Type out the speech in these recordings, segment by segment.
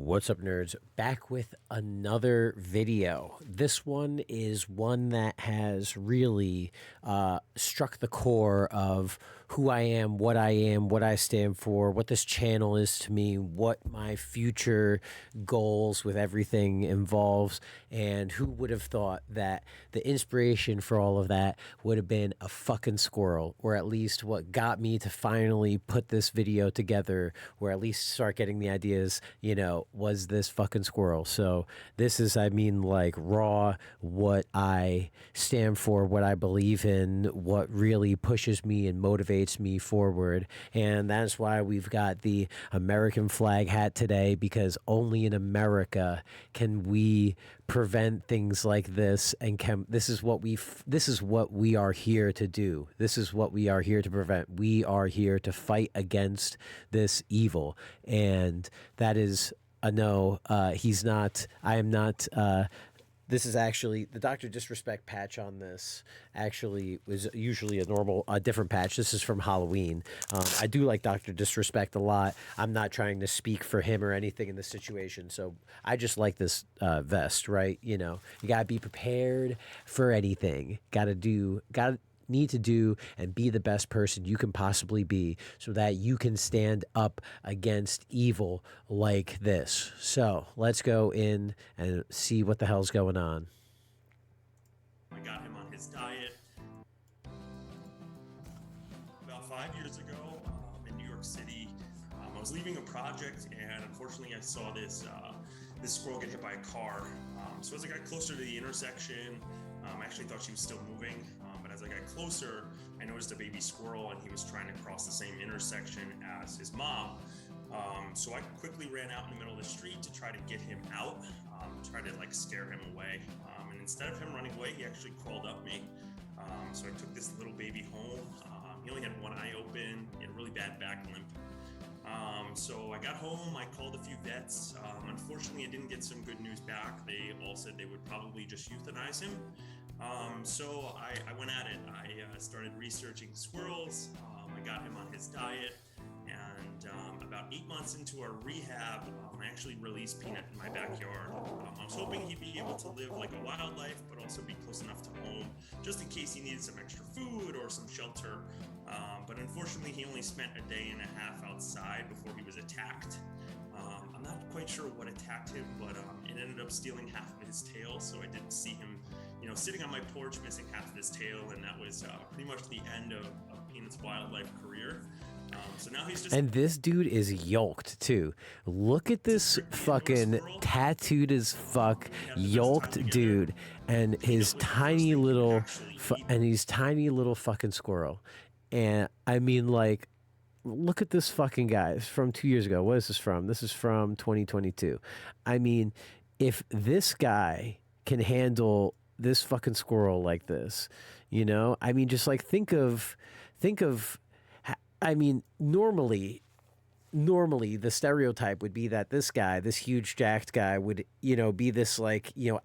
What's up, nerds? Back with another video. This one is one that has really struck the core of who I am, what I stand for, what this channel is to me, what my future goals with everything involves, and who would have thought that the inspiration for all of that would have been a fucking squirrel, or at least what got me to finally put this video together, or at least start getting the ideas, was this fucking squirrel. So this is, like raw, what I stand for, what I believe in, what really pushes me and motivates me forward. And that's why we've got the American flag hat today, because only in America can we prevent things like this. And this is what we are here to do. This is what we are here to prevent. We are here to fight against this evil. And that is a no. He's not. I am not. This is actually the Dr. Disrespect patch on this. Actually, was usually a different patch. This is from Halloween. I do like Dr. Disrespect a lot. I'm not trying to speak for him or anything in this situation. So I just like this vest, right? You gotta be prepared for anything. Need to do and be the best person you can possibly be so that you can stand up against evil like this. So let's go in and see what the hell's going on. I got him on his diet about 5 years ago in New York City. I was leaving a project, and unfortunately I saw this squirrel get hit by a car. So as I got closer to the intersection, I actually thought she was still moving, but as I got closer, I noticed a baby squirrel, and he was trying to cross the same intersection as his mom. So I quickly ran out in the middle of the street to try to get him out, try to scare him away. And instead of him running away, he actually crawled up me. So I took this little baby home. He only had one eye open, he had a really bad back limp. So I got home, I called a few vets. Unfortunately, I didn't get some good news back. They all said they would probably just euthanize him. So I went at it. I started researching squirrels. I got him on his diet. And about 8 months into our rehab, I actually released Peanut in my backyard. I was hoping he'd be able to live like a wildlife, but also be close enough to home, just in case he needed some extra food or some shelter. But unfortunately, he only spent a day and a half outside before he was attacked. I'm not quite sure what attacked him, but it ended up stealing half of his tail. So I did see him, sitting on my porch missing half of his tail, and that was pretty much the end of Peanut's wildlife career. So now he's just... And this dude is yoked too. Look at this fucking tattooed as fuck yoked dude, and his tiny little fucking squirrel. And look at this fucking guy. It's from 2 years ago. What is this from? This is from 2022. If this guy can handle this fucking squirrel like this, just think of. Normally the stereotype would be that this guy, this huge jacked guy, would, be this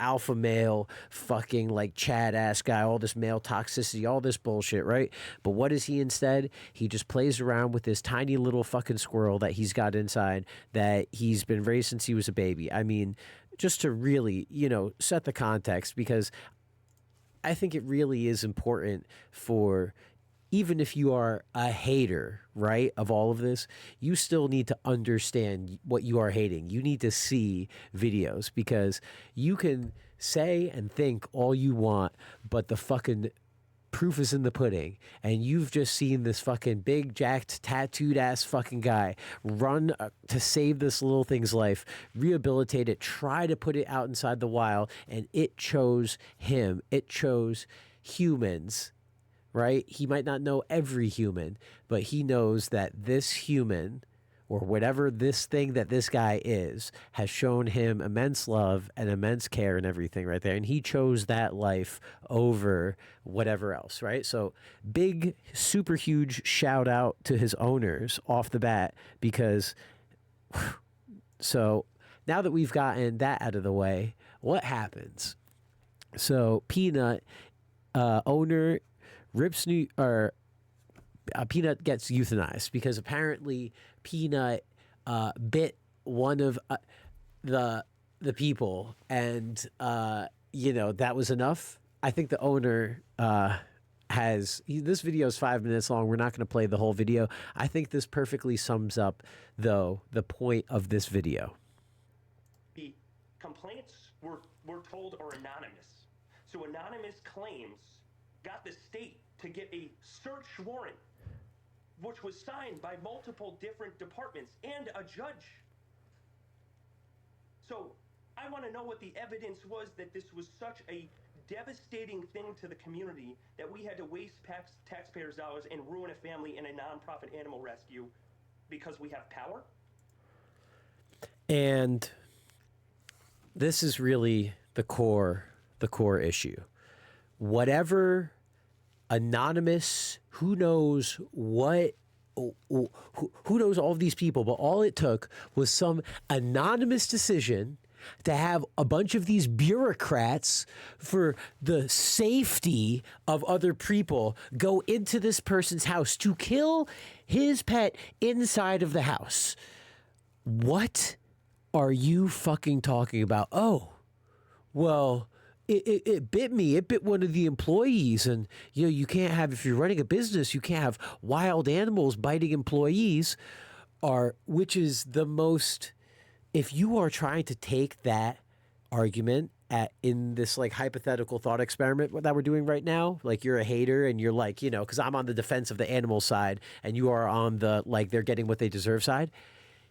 alpha male fucking Chad ass guy, all this male toxicity, all this bullshit, right? But what is he instead? He just plays around with this tiny little fucking squirrel that he's got inside that he's been raised since he was a baby. Just to really, set the context, because I think it really is important for... Even if you are a hater, right, of all of this, you still need to understand what you are hating. You need to see videos, because you can say and think all you want, but the fucking proof is in the pudding. And you've just seen this fucking big, jacked, tattooed ass fucking guy run to save this little thing's life, rehabilitate it, try to put it out inside the wild, and it chose him. It chose humans. Right? He might not know every human, but he knows that this human, or whatever this thing that this guy is, has shown him immense love and immense care and everything right there. And he chose that life over whatever else, right? So big, super huge shout out to his owners off the bat, because so now that we've gotten that out of the way, what happens? So Peanut, owner, Peanut gets euthanized because apparently Peanut bit one of the people, and that was enough. I think the owner this video is 5 minutes long. We're not going to play the whole video. I think this perfectly sums up, though, the point of this video. The complaints we're told are anonymous. So anonymous claims got the state to get a search warrant, which was signed by multiple different departments and a judge. So I want to know what the evidence was that this was such a devastating thing to the community that we had to waste taxpayers' dollars and ruin a family in a nonprofit animal rescue because we have power. And this is really the core issue. Whatever anonymous, who knows what, who knows all of these people, but all it took was some anonymous decision to have a bunch of these bureaucrats, for the safety of other people, go into this person's house to kill his pet inside of the house. What are you fucking talking about? Oh, well, it bit me. It bit one of the employees. And, you can't have, if you're running a business, you can't have wild animals biting employees, which is the most... If you are trying to take that argument in this like hypothetical thought experiment that we're doing right now, like you're a hater and you're like, because I'm on the defense of the animal side and you are on the, like, they're getting what they deserve side.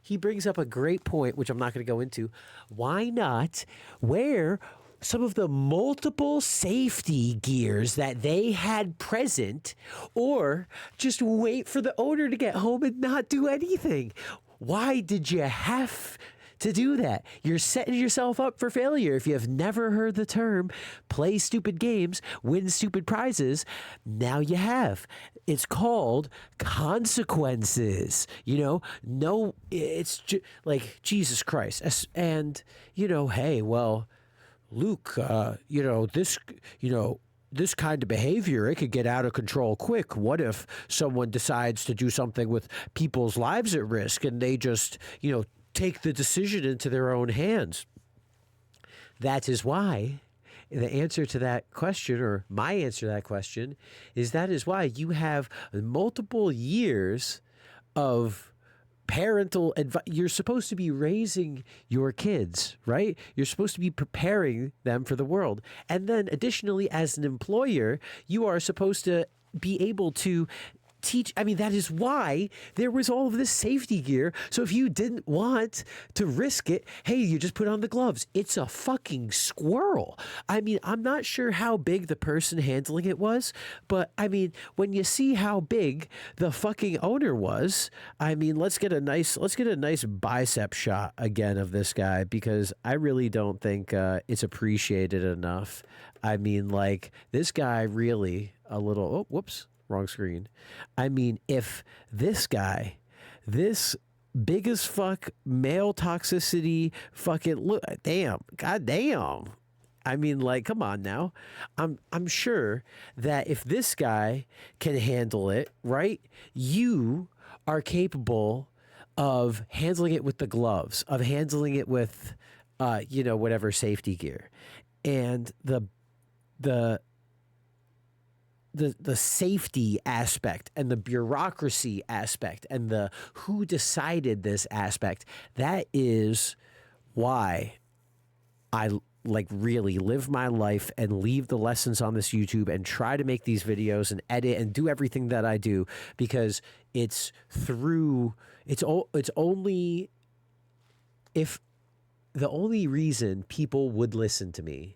He brings up a great point, which I'm not going to go into. Why not wear some of the multiple safety gears that they had present, or just wait for the owner to get home and not do anything? Why did you have to do that? You're setting yourself up for failure. If you have never heard the term play stupid games, win stupid prizes, now you have. It's called consequences. No, it's like, Jesus Christ. And, hey, well, Luke, this kind of behavior, it could get out of control quick. What if someone decides to do something with people's lives at risk and they just, take the decision into their own hands? That is why the answer to that question, or my answer to that question, that is why you have multiple years of parental advice. You're supposed to be raising your kids, right? You're supposed to be preparing them for the world. And then additionally, as an employer, you are supposed to be able to teach. I mean, that is why there was all of this safety gear. So if you didn't want to risk it, hey, you just put on the gloves. It's a fucking squirrel. I mean, I'm not sure how big the person handling it was, but I mean, when you see how big the fucking owner was, I mean, let's get a nice bicep shot again of this guy, because I really don't think it's appreciated enough. I mean, like, this guy really wrong screen. I mean, if this guy, this big as fuck male toxicity fucking goddamn. I mean, like, come on now. I'm sure that if this guy can handle it, right, you are capable of handling it with the gloves, of handling it with, whatever safety gear, and the safety aspect and the bureaucracy aspect and the who decided this aspect. That is why I really live my life and leave the lessons on this YouTube and try to make these videos and edit and do everything that I do, because it's only if the only reason people would listen to me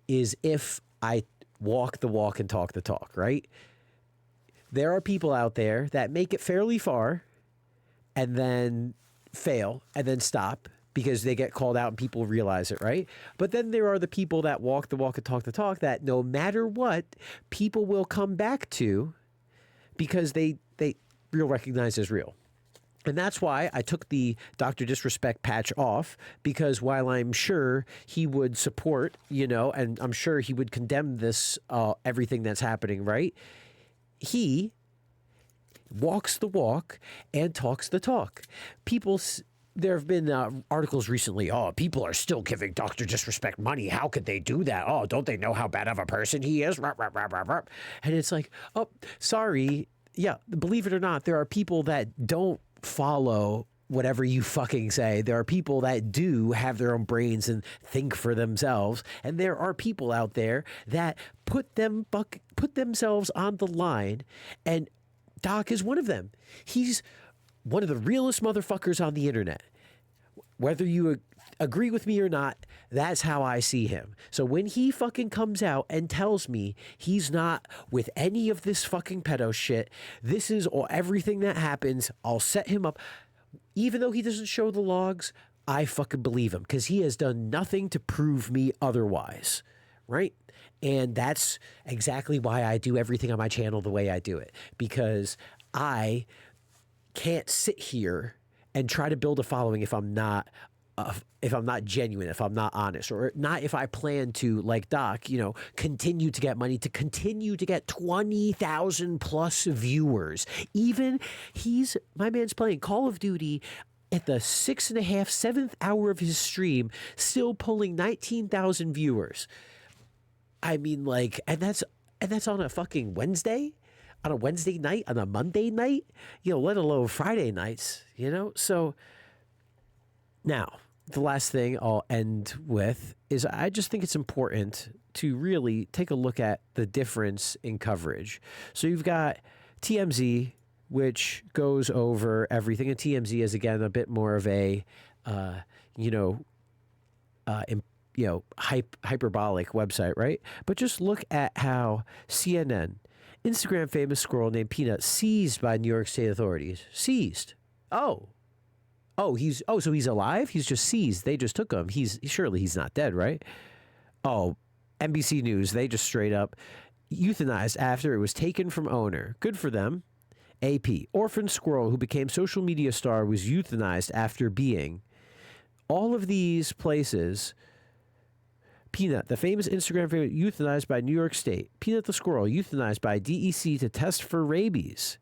is if I walk the walk and talk the talk, right? There are people out there that make it fairly far and then fail and then stop because they get called out and people realize it, right? But then there are the people that walk the walk and talk the talk that no matter what, people will come back to because they real recognize as real. And that's why I took the Dr. Disrespect patch off, because while I'm sure he would support, and I'm sure he would condemn this, everything that's happening, right? He walks the walk and talks the talk. People there have been articles recently. Oh, people are still giving Dr. Disrespect money. How could they do that? Oh, don't they know how bad of a person he is? And it's like, oh, sorry. Yeah, believe it or not, there are people that don't follow whatever you fucking say. There are people that do have their own brains and think for themselves. And there are people out there that put themselves on the line. And Doc is one of them. He's one of the realest motherfuckers on the internet. Whether you agree with me or not, that's how I see him. So when he fucking comes out and tells me he's not with any of this fucking pedo shit, this is everything that happens, I'll set him up. Even though he doesn't show the logs, I fucking believe him because he has done nothing to prove me otherwise, right? And that's exactly why I do everything on my channel the way I do it, because I can't sit here and try to build a following if I'm not genuine, if I'm not honest, or not if I plan to, like Doc, continue to get money, to continue to get 20,000 plus viewers. Even my man's playing Call of Duty at the 6.5, 7th hour of his stream, still pulling 19,000 viewers. I mean, and that's on a fucking Wednesday? On a Wednesday night, on a Monday night, let alone Friday nights, So now, the last thing I'll end with is I just think it's important to really take a look at the difference in coverage. So you've got TMZ, which goes over everything, and TMZ is again a bit more of a, hyperbolic website, right? But just look at how CNN. Instagram famous squirrel named Peanut seized by New York State authorities. Seized. So he's alive? He's just seized. They just took him. Surely he's not dead, right? Oh, NBC News, they just straight up euthanized after it was taken from owner. Good for them. AP, orphan squirrel who became social media star was euthanized after being. All of these places. Peanut, the famous Instagram favorite, euthanized by New York State. Peanut the squirrel, euthanized by DEC to test for rabies.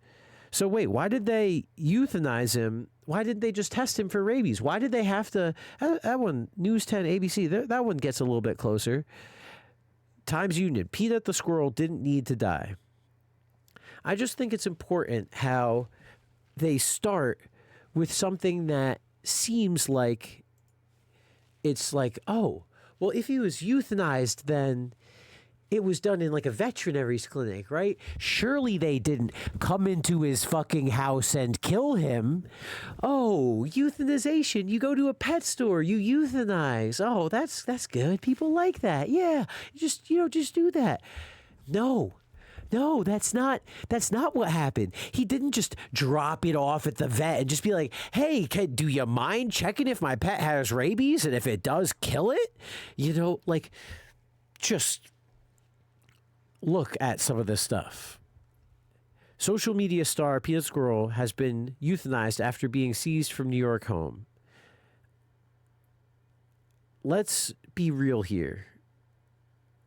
So wait, why did they euthanize him? Why didn't they just test him for rabies? Why did they have to? That one, News 10, ABC, that one gets a little bit closer. Times Union, Peanut the squirrel didn't need to die. I just think it's important how they start with something that seems like it's like, oh, well, if he was euthanized, then it was done in like a veterinary clinic, right? Surely they didn't come into his fucking house and kill him. Oh, euthanization. You go to a pet store, you euthanize. Oh, that's good. People like that. Yeah. Just do that. No, that's not what happened. He didn't just drop it off at the vet and just be like, hey, do you mind checking if my pet has rabies? And if it does, kill it? Just look at some of this stuff. Social media star Peanut Squirrel has been euthanized after being seized from New York home. Let's be real here.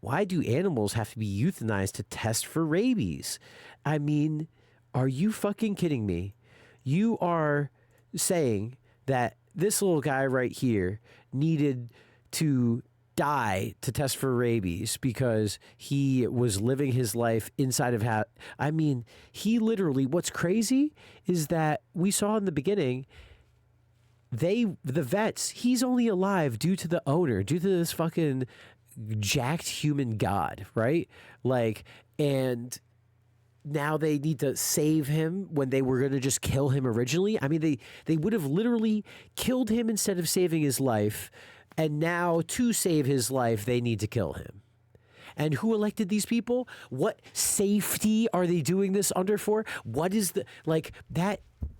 Why do animals have to be euthanized to test for rabies? I mean, are you fucking kidding me? You are saying that this little guy right here needed to die to test for rabies because he was living his life inside of I mean, he literally, what's crazy is that we saw in the beginning, the vets, he's only alive due to the owner, due to this fucking jacked human god, right? And now they need to save him when they were going to just kill him originally. I mean, they would have literally killed him instead of saving his life. And now to save his life, they need to kill him. And who elected these people? What safety are they doing this under for? What is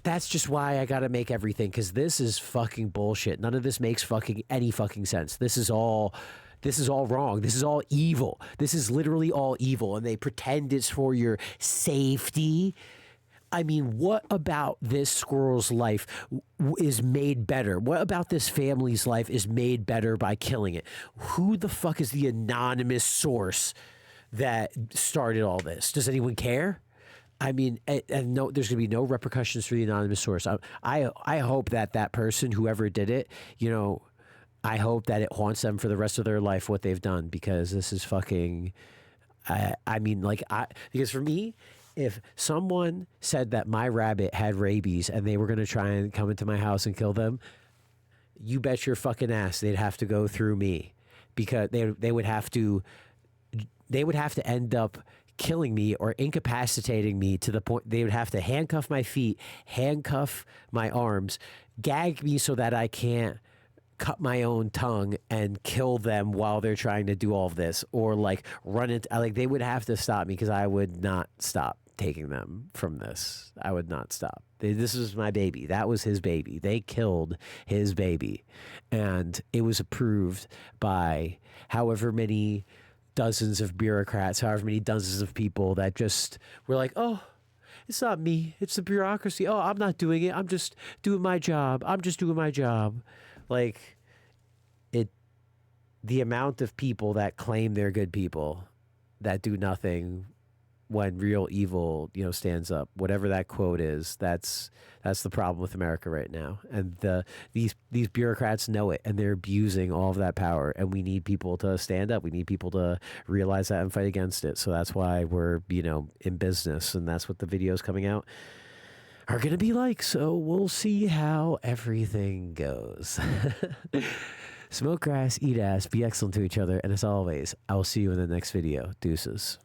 that's just why I got to make everything, because this is fucking bullshit. None of this makes any fucking sense. This is all wrong. This is all evil. This is literally all evil. And they pretend it's for your safety. I mean, what about this squirrel's life is made better? What about this family's life is made better by killing it? Who the fuck is the anonymous source that started all this? Does anyone care? I mean, and no, there's going to be no repercussions for the anonymous source. I hope that that person, whoever did it, you know, I hope that it haunts them for the rest of their life what they've done, because this is fucking. I mean, like, because for me, if someone said that my rabbit had rabies and they were going to try and come into my house and kill them, you bet your fucking ass they'd have to go through me, because they would have to end up killing me or incapacitating me to the point they would have to handcuff my feet, handcuff my arms, gag me so that I can't cut my own tongue and kill them while they're trying to do all of this, or like run into, like, they would have to stop me, because I would not stop taking them from this. I would not stop. This was my baby. That was his baby. They killed his baby, and it was approved by however many dozens of bureaucrats, however many dozens of people that just were like, oh, it's not me, it's the bureaucracy. Oh, I'm not doing it, I'm just doing my job. I'm just doing my job. Like, the amount of people that claim they're good people that do nothing when real evil, you know, stands up. Whatever that quote is, that's the problem with America right now. And these bureaucrats know it, and they're abusing all of that power. And we need people to stand up. We need people to realize that and fight against it. So that's why we're, you know, in business, and that's what the videos coming out are going to be like. So we'll see how everything goes. Smoke grass, eat ass, be excellent to each other, and as always, I will see you in the next video. Deuces.